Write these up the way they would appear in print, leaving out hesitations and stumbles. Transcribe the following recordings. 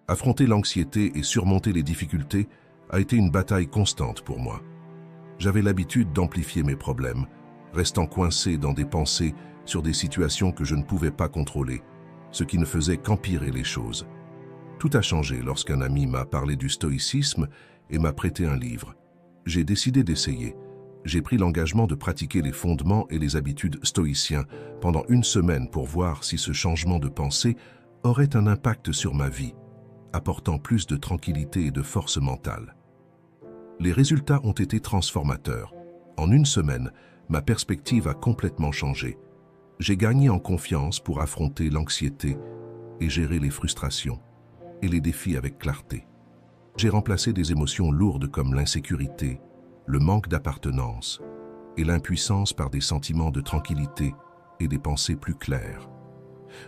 Affronter l'anxiété et surmonter les difficultés a été une bataille constante pour moi. J'avais l'habitude d'amplifier mes problèmes, restant coincé dans des pensées sur des situations que je ne pouvais pas contrôler, ce qui ne faisait qu'empirer les choses. Tout a changé lorsqu'un ami m'a parlé du stoïcisme et m'a prêté un livre. J'ai décidé d'essayer. J'ai pris l'engagement de pratiquer les fondements et les habitudes stoïciens pendant une semaine pour voir si ce changement de pensée aurait un impact sur ma vie, apportant plus de tranquillité et de force mentale. Les résultats ont été transformateurs. En une semaine, ma perspective a complètement changé. J'ai gagné en confiance pour affronter l'anxiété et gérer les frustrations et les défis avec clarté. J'ai remplacé des émotions lourdes comme l'insécurité, le manque d'appartenance et l'impuissance par des sentiments de tranquillité et des pensées plus claires.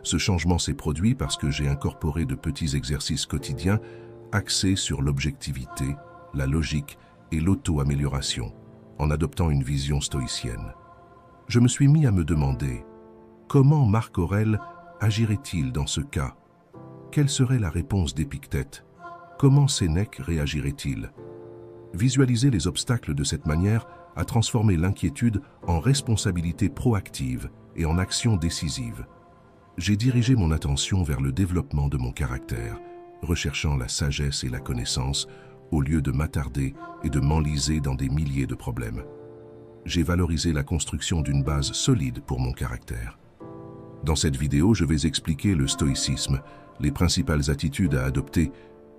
Ce changement s'est produit parce que j'ai incorporé de petits exercices quotidiens axés sur l'objectivité, la logique et l'auto-amélioration, en adoptant une vision stoïcienne. Je me suis mis à me demander comment Marc Aurèle agirait-il dans ce cas? Quelle serait la réponse d'Épictète? Comment Sénèque réagirait-il? Visualiser les obstacles de cette manière a transformé l'inquiétude en responsabilité proactive et en action décisive. J'ai dirigé mon attention vers le développement de mon caractère, recherchant la sagesse et la connaissance, au lieu de m'attarder et de m'enliser dans des milliers de problèmes. J'ai valorisé la construction d'une base solide pour mon caractère. Dans cette vidéo, je vais expliquer le stoïcisme, les principales attitudes à adopter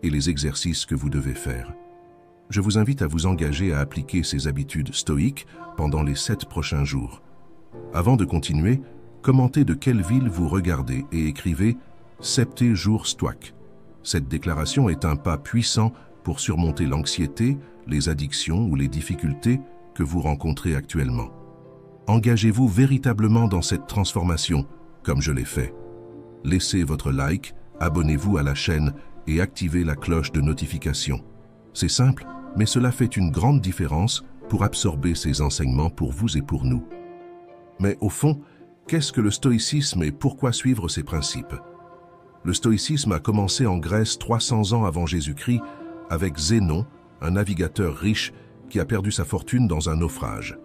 et les exercices que vous devez faire. Je vous invite à vous engager à appliquer ces habitudes stoïques pendant les 7 prochains jours. Avant de continuer, commentez de quelle ville vous regardez et écrivez « Septe jour stoic ». Cette déclaration est un pas puissant pour surmonter l'anxiété, les addictions ou les difficultés que vous rencontrez actuellement. Engagez-vous véritablement dans cette transformation, comme je l'ai fait. Laissez votre like, abonnez-vous à la chaîne et activez la cloche de notification. C'est simple, mais cela fait une grande différence pour absorber ces enseignements pour vous et pour nous. Mais au fond, qu'est-ce que le stoïcisme et pourquoi suivre ses principes? Le stoïcisme a commencé en Grèce 300 ans avant Jésus-Christ avec Zénon, un navigateur riche qui a perdu sa fortune dans un naufrage.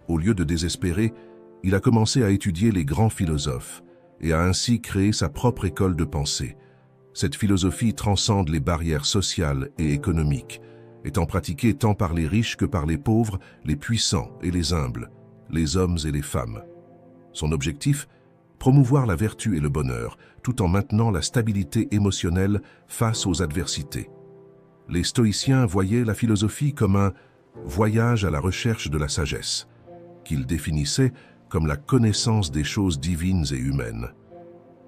Au lieu de désespérer, il a commencé à étudier les grands philosophes et a ainsi créé sa propre école de pensée. Cette philosophie transcende les barrières sociales et économiques, étant pratiquée tant par les riches que par les pauvres, les puissants et les humbles, les hommes et les femmes. Son objectif? Promouvoir la vertu et le bonheur, tout en maintenant la stabilité émotionnelle face aux adversités. Les stoïciens voyaient la philosophie comme un voyage à la recherche de la sagesse, qu'ils définissaient comme la connaissance des choses divines et humaines.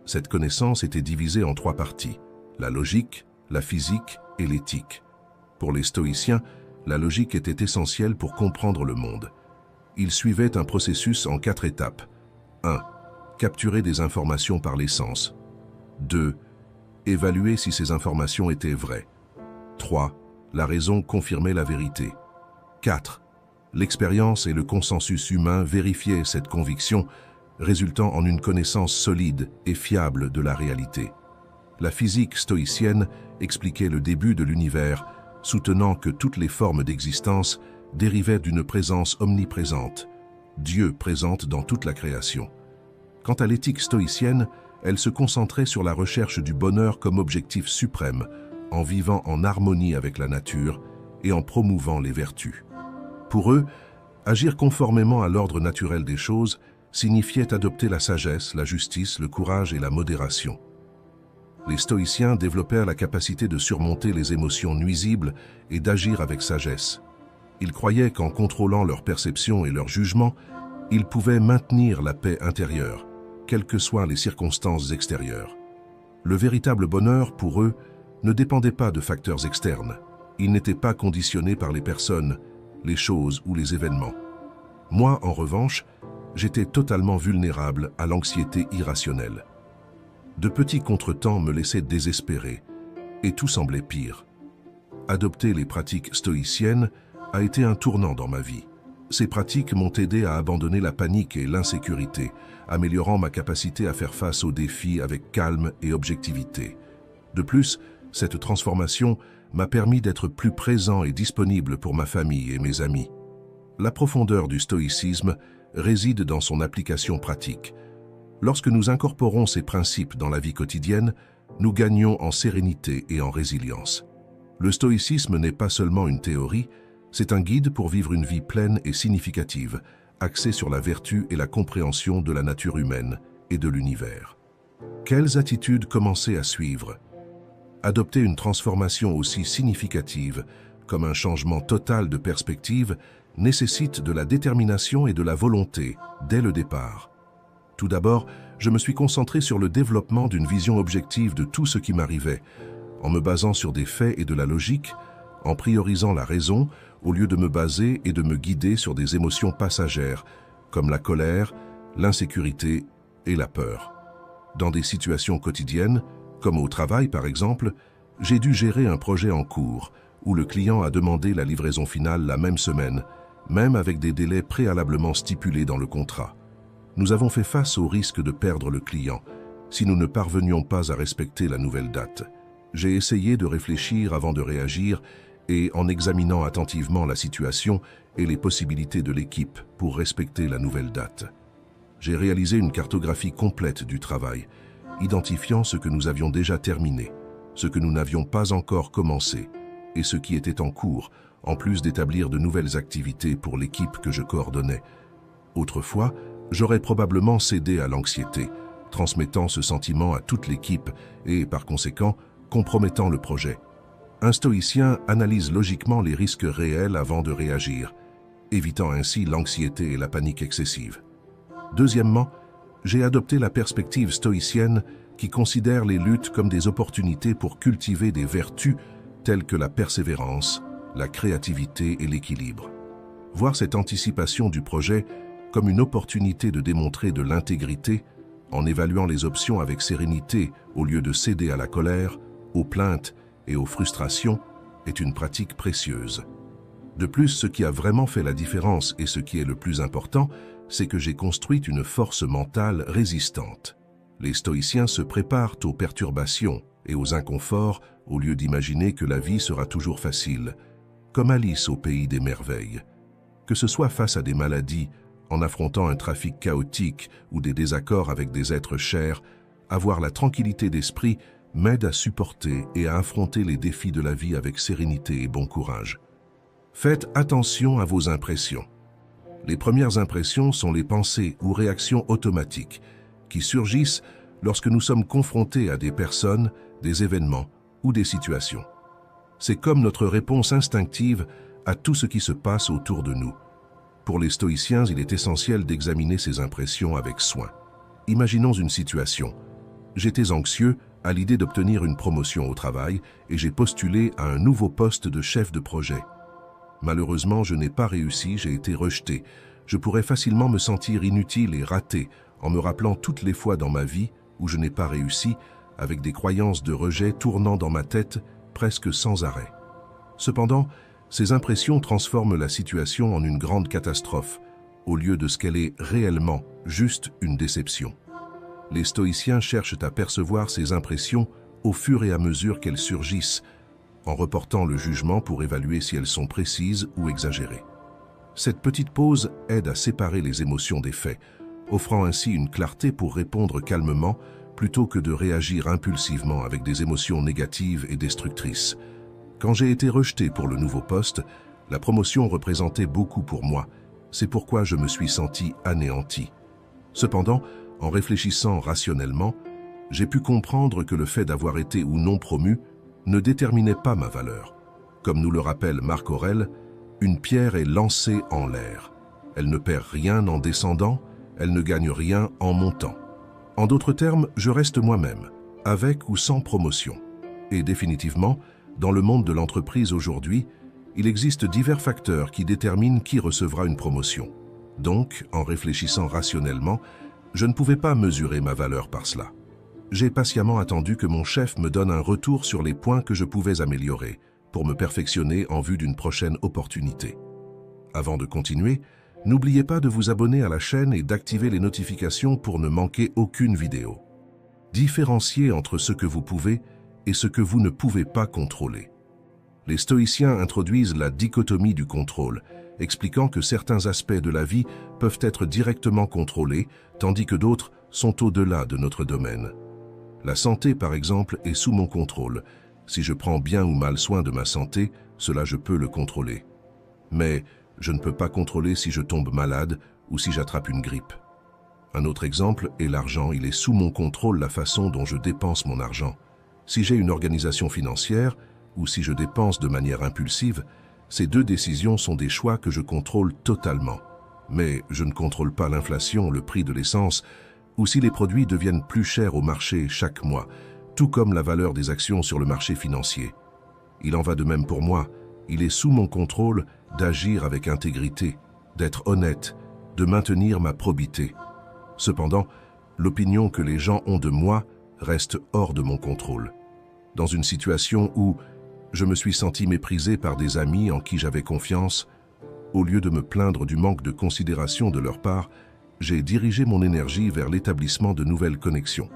Cette connaissance était divisée en 3 parties, la logique, la physique et l'éthique. Pour les stoïciens, la logique était essentielle pour comprendre le monde. Ils suivaient un processus en 4 étapes. 1. Capturer des informations par les sens. 2. Évaluer si ces informations étaient vraies. 3. La raison confirmait la vérité. 4. L'expérience et le consensus humain vérifiaient cette conviction, résultant en une connaissance solide et fiable de la réalité. La physique stoïcienne expliquait le début de l'univers, soutenant que toutes les formes d'existence dérivaient d'une présence omniprésente, Dieu présente dans toute la création. Quant à l'éthique stoïcienne, elle se concentrait sur la recherche du bonheur comme objectif suprême, en vivant en harmonie avec la nature et en promouvant les vertus. Pour eux, agir conformément à l'ordre naturel des choses signifiait adopter la sagesse, la justice, le courage et la modération. Les stoïciens développèrent la capacité de surmonter les émotions nuisibles et d'agir avec sagesse. Ils croyaient qu'en contrôlant leur perception et leur jugement, ils pouvaient maintenir la paix intérieure, quelles que soient les circonstances extérieures. Le véritable bonheur, pour eux, ne dépendait pas de facteurs externes. Il n'était pas conditionné par les personnes, les choses ou les événements. Moi, en revanche, j'étais totalement vulnérable à l'anxiété irrationnelle. De petits contretemps me laissaient désespérer, et tout semblait pire. Adopter les pratiques stoïciennes a été un tournant dans ma vie. Ces pratiques m'ont aidé à abandonner la panique et l'insécurité, améliorant ma capacité à faire face aux défis avec calme et objectivité. De plus, Cette transformation m'a permis d'être plus présent et disponible pour ma famille et mes amis. La profondeur du stoïcisme réside dans son application pratique. Lorsque nous incorporons ces principes dans la vie quotidienne, nous gagnons en sérénité et en résilience. Le stoïcisme n'est pas seulement une théorie, c'est un guide pour vivre une vie pleine et significative, axée sur la vertu et la compréhension de la nature humaine et de l'univers. Quelles attitudes commencer à suivre? Adopter une transformation aussi significative, comme un changement total de perspective, nécessite de la détermination et de la volonté dès le départ. Tout d'abord, je me suis concentré sur le développement d'une vision objective de tout ce qui m'arrivait, en me basant sur des faits et de la logique, en priorisant la raison au lieu de me baser et de me guider sur des émotions passagères, comme la colère, l'insécurité et la peur. Dans des situations quotidiennes, comme au travail par exemple, j'ai dû gérer un projet en cours, où le client a demandé la livraison finale la même semaine, même avec des délais préalablement stipulés dans le contrat. Nous avons fait face au risque de perdre le client, si nous ne parvenions pas à respecter la nouvelle date. J'ai essayé de réfléchir avant de réagir et en examinant attentivement la situation et les possibilités de l'équipe pour respecter la nouvelle date. J'ai réalisé une cartographie complète du travail, identifiant ce que nous avions déjà terminé, ce que nous n'avions pas encore commencé et ce qui était en cours, en plus d'établir de nouvelles activités pour l'équipe que je coordonnais. Autrefois, j'aurais probablement cédé à l'anxiété, transmettant ce sentiment à toute l'équipe et, par conséquent, compromettant le projet. Un stoïcien analyse logiquement les risques réels avant de réagir, évitant ainsi l'anxiété et la panique excessive. Deuxièmement, j'ai adopté la perspective stoïcienne qui considère les luttes comme des opportunités pour cultiver des vertus telles que la persévérance, la créativité et l'équilibre. Voir cette anticipation du projet comme une opportunité de démontrer de l'intégrité, en évaluant les options avec sérénité au lieu de céder à la colère, aux plaintes et aux frustrations, est une pratique précieuse. De plus, ce qui a vraiment fait la différence et ce qui est le plus important, c'est que j'ai construit une force mentale résistante. Les stoïciens se préparent aux perturbations et aux inconforts au lieu d'imaginer que la vie sera toujours facile, comme Alice au pays des merveilles. Que ce soit face à des maladies, en affrontant un trafic chaotique ou des désaccords avec des êtres chers, avoir la tranquillité d'esprit m'aide à supporter et à affronter les défis de la vie avec sérénité et bon courage. Faites attention à vos impressions. Les premières impressions sont les pensées ou réactions automatiques qui surgissent lorsque nous sommes confrontés à des personnes, des événements ou des situations. C'est comme notre réponse instinctive à tout ce qui se passe autour de nous. Pour les stoïciens, il est essentiel d'examiner ces impressions avec soin. Imaginons une situation. J'étais anxieux à l'idée d'obtenir une promotion au travail et j'ai postulé à un nouveau poste de chef de projet. Malheureusement, je n'ai pas réussi, j'ai été rejeté. Je pourrais facilement me sentir inutile et raté en me rappelant toutes les fois dans ma vie où je n'ai pas réussi, avec des croyances de rejet tournant dans ma tête presque sans arrêt. Cependant, ces impressions transforment la situation en une grande catastrophe, au lieu de ce qu'elle est réellement, juste une déception. Les stoïciens cherchent à percevoir ces impressions au fur et à mesure qu'elles surgissent, en reportant le jugement pour évaluer si elles sont précises ou exagérées. Cette petite pause aide à séparer les émotions des faits, offrant ainsi une clarté pour répondre calmement plutôt que de réagir impulsivement avec des émotions négatives et destructrices. Quand j'ai été rejeté pour le nouveau poste, la promotion représentait beaucoup pour moi. C'est pourquoi je me suis senti anéanti. Cependant, en réfléchissant rationnellement, j'ai pu comprendre que le fait d'avoir été ou non promu ne déterminait pas ma valeur. Comme nous le rappelle Marc Aurèle, une pierre est lancée en l'air. Elle ne perd rien en descendant, elle ne gagne rien en montant. En d'autres termes, je reste moi-même, avec ou sans promotion. Et définitivement, dans le monde de l'entreprise aujourd'hui, il existe divers facteurs qui déterminent qui recevra une promotion. Donc, en réfléchissant rationnellement, je ne pouvais pas mesurer ma valeur par cela. J'ai patiemment attendu que mon chef me donne un retour sur les points que je pouvais améliorer pour me perfectionner en vue d'une prochaine opportunité. Avant de continuer, n'oubliez pas de vous abonner à la chaîne et d'activer les notifications pour ne manquer aucune vidéo. Différenciez entre ce que vous pouvez et ce que vous ne pouvez pas contrôler. Les stoïciens introduisent la dichotomie du contrôle, expliquant que certains aspects de la vie peuvent être directement contrôlés, tandis que d'autres sont au-delà de notre domaine. La santé, par exemple, est sous mon contrôle. Si je prends bien ou mal soin de ma santé, cela je peux le contrôler. Mais je ne peux pas contrôler si je tombe malade ou si j'attrape une grippe. Un autre exemple est l'argent. Il est sous mon contrôle la façon dont je dépense mon argent. Si j'ai une organisation financière ou si je dépense de manière impulsive, ces deux décisions sont des choix que je contrôle totalement. Mais je ne contrôle pas l'inflation, le prix de l'essence, ou si les produits deviennent plus chers au marché chaque mois, tout comme la valeur des actions sur le marché financier. Il en va de même pour moi. Il est sous mon contrôle d'agir avec intégrité, d'être honnête, de maintenir ma probité. Cependant, l'opinion que les gens ont de moi reste hors de mon contrôle. Dans une situation où je me suis senti méprisé par des amis en qui j'avais confiance, au lieu de me plaindre du manque de considération de leur part, j'ai dirigé mon énergie vers l'établissement de nouvelles connexions.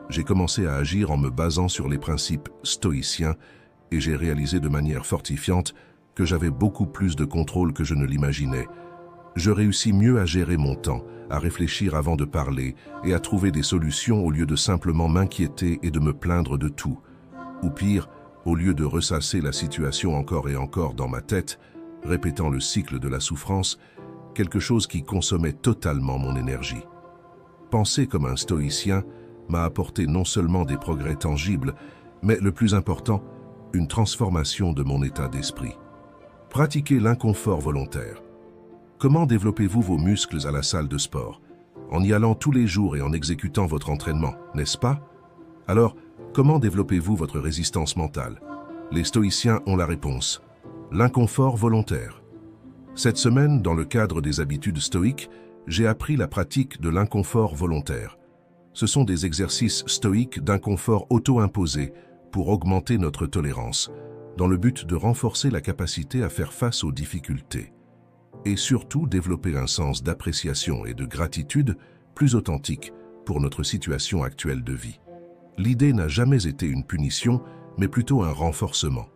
J'ai commencé à agir en me basant sur les principes stoïciens et j'ai réalisé de manière fortifiante que j'avais beaucoup plus de contrôle que je ne l'imaginais. Je réussis mieux à gérer mon temps, à réfléchir avant de parler et à trouver des solutions au lieu de simplement m'inquiéter et de me plaindre de tout. Ou pire, au lieu de ressasser la situation encore et encore dans ma tête, répétant le cycle de la souffrance, quelque chose qui consommait totalement mon énergie. Penser comme un stoïcien m'a apporté non seulement des progrès tangibles, mais le plus important, une transformation de mon état d'esprit. Pratiquez l'inconfort volontaire. Comment développez-vous vos muscles à la salle de sport? En y allant tous les jours et en exécutant votre entraînement, n'est-ce pas? Alors, comment développez-vous votre résistance mentale? Les stoïciens ont la réponse. L'inconfort volontaire. Cette semaine, dans le cadre des habitudes stoïques, j'ai appris la pratique de l'inconfort volontaire. Ce sont des exercices stoïques d'inconfort auto-imposé pour augmenter notre tolérance, dans le but de renforcer la capacité à faire face aux difficultés. Et surtout développer un sens d'appréciation et de gratitude plus authentique pour notre situation actuelle de vie. L'idée n'a jamais été une punition, mais plutôt un renforcement.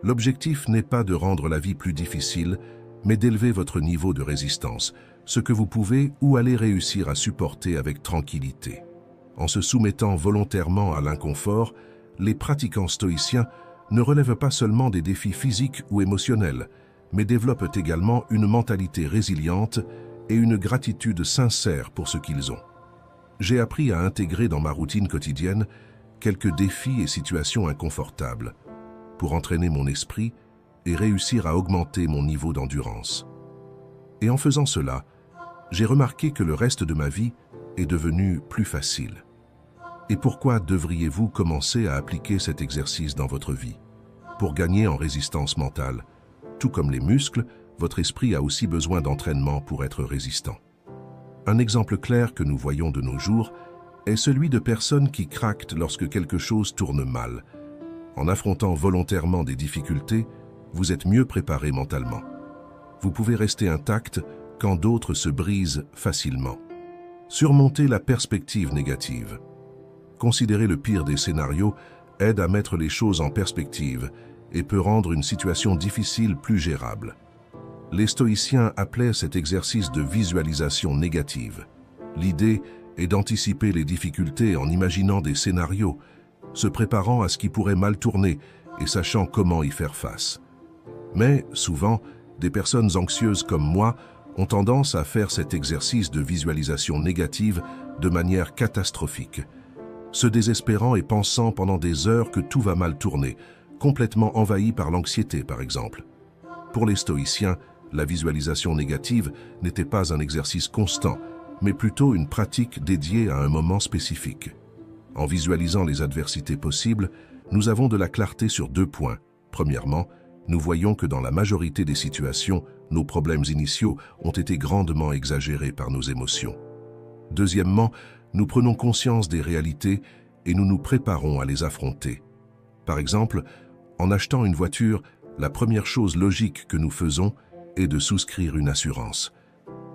L'objectif n'est pas de rendre la vie plus difficile, mais d'élever votre niveau de résistance, ce que vous pouvez ou allez réussir à supporter avec tranquillité. En se soumettant volontairement à l'inconfort, les pratiquants stoïciens ne relèvent pas seulement des défis physiques ou émotionnels, mais développent également une mentalité résiliente et une gratitude sincère pour ce qu'ils ont. J'ai appris à intégrer dans ma routine quotidienne quelques défis et situations inconfortables pour entraîner mon esprit et réussir à augmenter mon niveau d'endurance. Et en faisant cela, j'ai remarqué que le reste de ma vie est devenu plus facile. Et pourquoi devriez-vous commencer à appliquer cet exercice dans votre vie? Pour gagner en résistance mentale. Tout comme les muscles, votre esprit a aussi besoin d'entraînement pour être résistant. Un exemple clair que nous voyons de nos jours est celui de personnes qui craquent lorsque quelque chose tourne mal. En affrontant volontairement des difficultés, vous êtes mieux préparé mentalement. Vous pouvez rester intact quand d'autres se brisent facilement. Surmonter la perspective négative. Considérer le pire des scénarios aide à mettre les choses en perspective et peut rendre une situation difficile plus gérable. Les stoïciens appelaient cet exercice de visualisation négative. L'idée est d'anticiper les difficultés en imaginant des scénarios, se préparant à ce qui pourrait mal tourner et sachant comment y faire face. Mais, souvent, des personnes anxieuses comme moi ont tendance à faire cet exercice de visualisation négative de manière catastrophique, se désespérant et pensant pendant des heures que tout va mal tourner, complètement envahi par l'anxiété par exemple. Pour les stoïciens, la visualisation négative n'était pas un exercice constant, mais plutôt une pratique dédiée à un moment spécifique. En visualisant les adversités possibles, nous avons de la clarté sur 2 points. Premièrement, nous voyons que dans la majorité des situations, nos problèmes initiaux ont été grandement exagérés par nos émotions. Deuxièmement, nous prenons conscience des réalités et nous nous préparons à les affronter. Par exemple, en achetant une voiture, la première chose logique que nous faisons est de souscrire une assurance.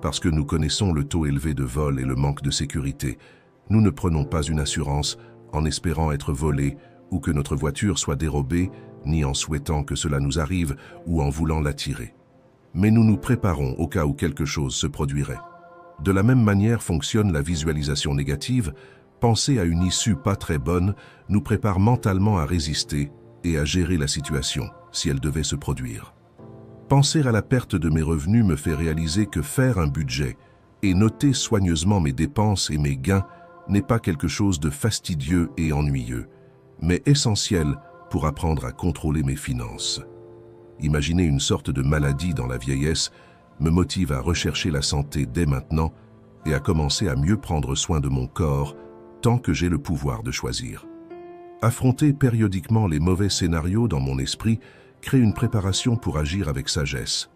Parce que nous connaissons le taux élevé de vol et le manque de sécurité, nous ne prenons pas une assurance en espérant être volés ou que notre voiture soit dérobée, ni en souhaitant que cela nous arrive ou en voulant l'attirer. Mais nous nous préparons au cas où quelque chose se produirait. De la même manière fonctionne la visualisation négative. Penser à une issue pas très bonne nous prépare mentalement à résister et à gérer la situation si elle devait se produire. Penser à la perte de mes revenus me fait réaliser que faire un budget et noter soigneusement mes dépenses et mes gains n'est pas quelque chose de fastidieux et ennuyeux, mais essentiel pour apprendre à contrôler mes finances. Imaginer une sorte de maladie dans la vieillesse me motive à rechercher la santé dès maintenant et à commencer à mieux prendre soin de mon corps tant que j'ai le pouvoir de choisir. Affronter périodiquement les mauvais scénarios dans mon esprit crée une préparation pour agir avec sagesse.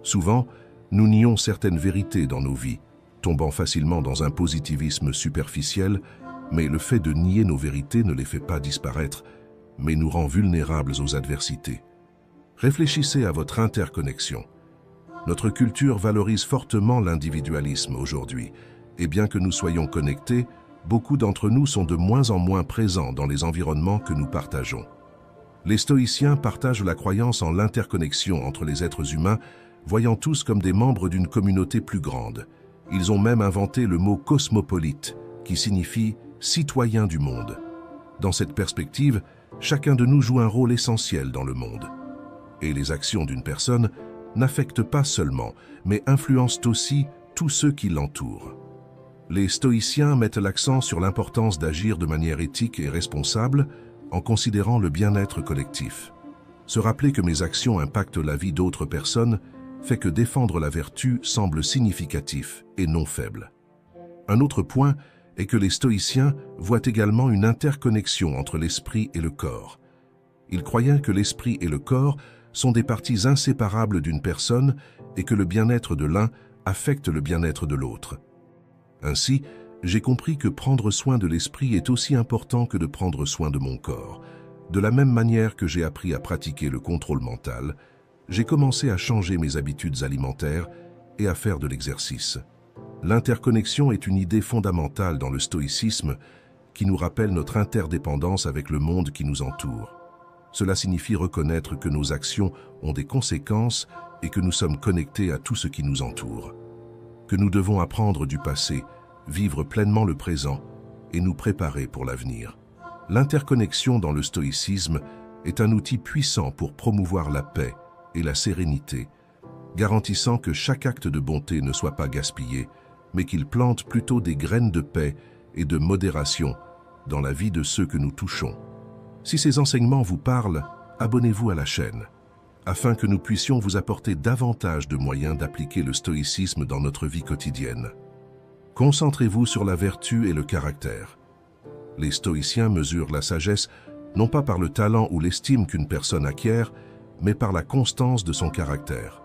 Souvent, nous nions certaines vérités dans nos vies, tombant facilement dans un positivisme superficiel, mais le fait de nier nos vérités ne les fait pas disparaître, mais nous rend vulnérables aux adversités. Réfléchissez à votre interconnexion. Notre culture valorise fortement l'individualisme aujourd'hui, et bien que nous soyons connectés, beaucoup d'entre nous sont de moins en moins présents dans les environnements que nous partageons. Les stoïciens partagent la croyance en l'interconnexion entre les êtres humains, voyant tous comme des membres d'une communauté plus grande. Ils ont même inventé le mot cosmopolite, qui signifie citoyen du monde. Dans cette perspective, chacun de nous joue un rôle essentiel dans le monde. Et les actions d'une personne n'affectent pas seulement, mais influencent aussi tous ceux qui l'entourent. Les stoïciens mettent l'accent sur l'importance d'agir de manière éthique et responsable en considérant le bien-être collectif. Se rappeler que mes actions impactent la vie d'autres personnes fait que défendre la vertu semble significatif et non faible. Un autre point est que les stoïciens voient également une interconnexion entre l'esprit et le corps. Ils croyaient que l'esprit et le corps sont des parties inséparables d'une personne et que le bien-être de l'un affecte le bien-être de l'autre. Ainsi, j'ai compris que prendre soin de l'esprit est aussi important que de prendre soin de mon corps. De la même manière que j'ai appris à pratiquer le contrôle mental, j'ai commencé à changer mes habitudes alimentaires et à faire de l'exercice. L'interconnexion est une idée fondamentale dans le stoïcisme qui nous rappelle notre interdépendance avec le monde qui nous entoure. Cela signifie reconnaître que nos actions ont des conséquences et que nous sommes connectés à tout ce qui nous entoure. Que nous devons apprendre du passé, vivre pleinement le présent et nous préparer pour l'avenir. L'interconnexion dans le stoïcisme est un outil puissant pour promouvoir la paix et la sérénité, garantissant que chaque acte de bonté ne soit pas gaspillé, mais qu'il plante plutôt des graines de paix et de modération dans la vie de ceux que nous touchons. Si ces enseignements vous parlent, abonnez-vous à la chaîne, afin que nous puissions vous apporter davantage de moyens d'appliquer le stoïcisme dans notre vie quotidienne. Concentrez-vous sur la vertu et le caractère. Les stoïciens mesurent la sagesse non pas par le talent ou l'estime qu'une personne acquiert, mais par la constance de son caractère.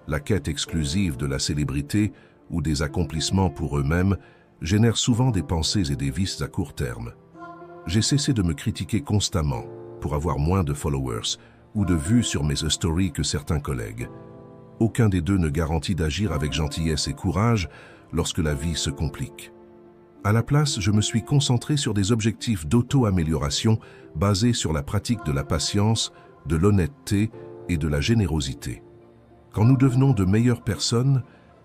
La quête exclusive de la célébrité ou des accomplissements pour eux-mêmes génère souvent des pensées et des vices à court terme. J'ai cessé de me critiquer constamment pour avoir moins de followers ou de vues sur mes stories que certains collègues. Aucun des deux ne garantit d'agir avec gentillesse et courage lorsque la vie se complique. À la place, je me suis concentré sur des objectifs d'auto-amélioration basés sur la pratique de la patience, de l'honnêteté et de la générosité. Quand nous devenons de meilleures personnes,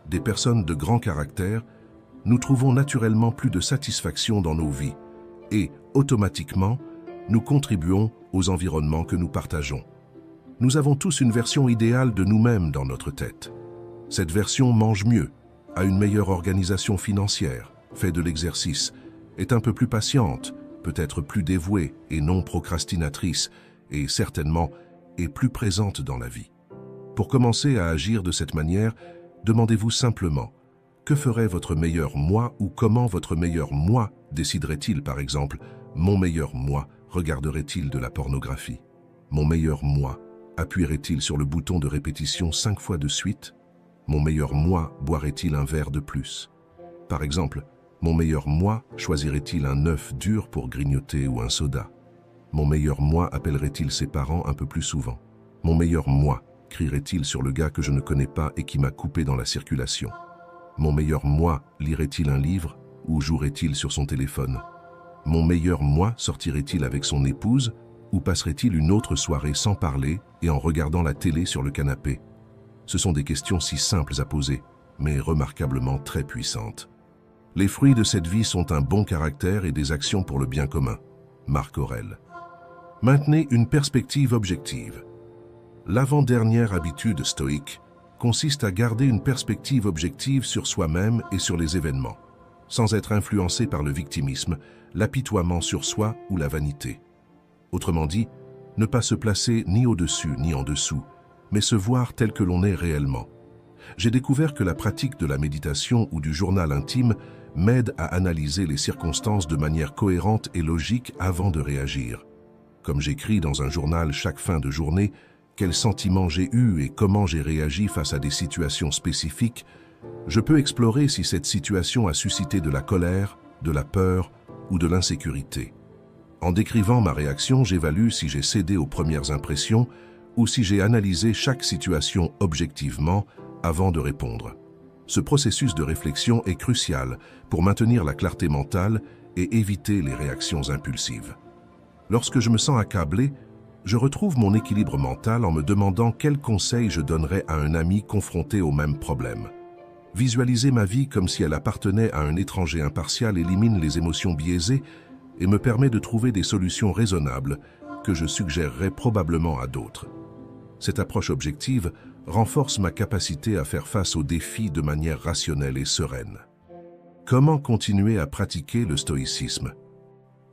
des personnes de grand caractère, nous trouvons naturellement plus de satisfaction dans nos vies et, automatiquement, nous contribuons aux environnements que nous partageons. Nous avons tous une version idéale de nous-mêmes dans notre tête. Cette version mange mieux, a une meilleure organisation financière, fait de l'exercice, est un peu plus patiente, peut-être plus dévouée et non procrastinatrice, et certainement est plus présente dans la vie. Pour commencer à agir de cette manière, demandez-vous simplement que ferait votre meilleur moi ou comment votre meilleur moi déciderait-il par exemple, mon meilleur moi regarderait-il de la pornographie? Mon meilleur moi appuierait-il sur le bouton de répétition 5 fois de suite? Mon meilleur moi boirait-il un verre de plus? Par exemple, mon meilleur moi choisirait-il un œuf dur pour grignoter ou un soda? Mon meilleur moi appellerait-il ses parents un peu plus souvent? Mon meilleur moi crierait-il sur le gars que je ne connais pas et qui m'a coupé dans la circulation? Mon meilleur moi lirait-il un livre ou jouerait-il sur son téléphone? Mon meilleur moi sortirait-il avec son épouse ou passerait-il une autre soirée sans parler et en regardant la télé sur le canapé? Ce sont des questions si simples à poser, mais remarquablement très puissantes. Les fruits de cette vie sont un bon caractère et des actions pour le bien commun. Marc Aurèle. Maintenez une perspective objective. L'avant-dernière habitude stoïque consiste à garder une perspective objective sur soi-même et sur les événements, sans être influencé par le victimisme, l'apitoiement sur soi ou la vanité. Autrement dit, ne pas se placer ni au-dessus ni en dessous, mais se voir tel que l'on est réellement. J'ai découvert que la pratique de la méditation ou du journal intime m'aide à analyser les circonstances de manière cohérente et logique avant de réagir. Comme j'écris dans un journal chaque fin de journée, quels sentiments j'ai eus et comment j'ai réagi face à des situations spécifiques, je peux explorer si cette situation a suscité de la colère, de la peur ou de l'insécurité. En décrivant ma réaction, j'évalue si j'ai cédé aux premières impressions ou si j'ai analysé chaque situation objectivement avant de répondre. Ce processus de réflexion est crucial pour maintenir la clarté mentale et éviter les réactions impulsives. Lorsque je me sens accablé, je retrouve mon équilibre mental en me demandant quels conseils je donnerais à un ami confronté au même problème. Visualiser ma vie comme si elle appartenait à un étranger impartial élimine les émotions biaisées et me permet de trouver des solutions raisonnables que je suggérerais probablement à d'autres. Cette approche objective renforce ma capacité à faire face aux défis de manière rationnelle et sereine. Comment continuer à pratiquer le stoïcisme?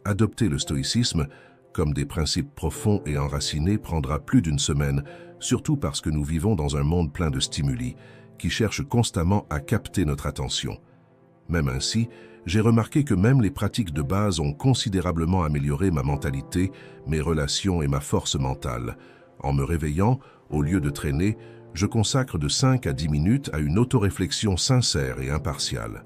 Adopter le stoïcisme comme des principes profonds et enracinés prendra plus d'une semaine, surtout parce que nous vivons dans un monde plein de stimuli qui cherchent constamment à capter notre attention. Même ainsi, j'ai remarqué que même les pratiques de base ont considérablement amélioré ma mentalité, mes relations et ma force mentale. En me réveillant, au lieu de traîner, je consacre de 5 à 10 minutes à une autoréflexion sincère et impartiale.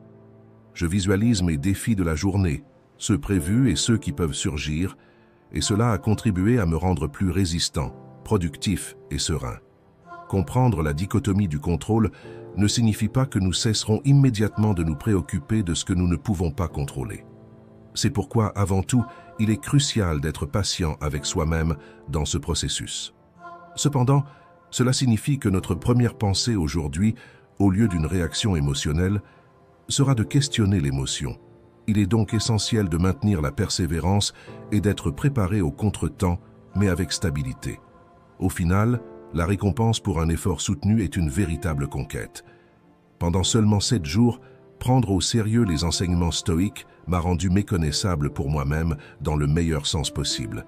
Je visualise mes défis de la journée, ceux prévus et ceux qui peuvent surgir, et cela a contribué à me rendre plus résistant, productif et serein. Comprendre la dichotomie du contrôle ne signifie pas que nous cesserons immédiatement de nous préoccuper de ce que nous ne pouvons pas contrôler. C'est pourquoi, avant tout, il est crucial d'être patient avec soi-même dans ce processus. Cependant, cela signifie que notre première pensée aujourd'hui, au lieu d'une réaction émotionnelle, sera de questionner l'émotion. Il est donc essentiel de maintenir la persévérance et d'être préparé au contretemps, mais avec stabilité. Au final, la récompense pour un effort soutenu est une véritable conquête. Pendant seulement 7 jours, prendre au sérieux les enseignements stoïques m'a rendu méconnaissable pour moi-même dans le meilleur sens possible.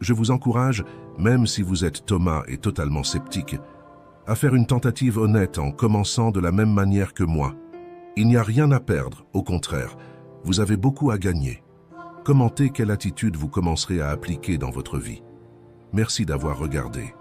Je vous encourage, même si vous êtes Thomas et totalement sceptique, à faire une tentative honnête en commençant de la même manière que moi. Il n'y a rien à perdre, au contraire, vous avez beaucoup à gagner. Commentez quelle attitude vous commencerez à appliquer dans votre vie. Merci d'avoir regardé.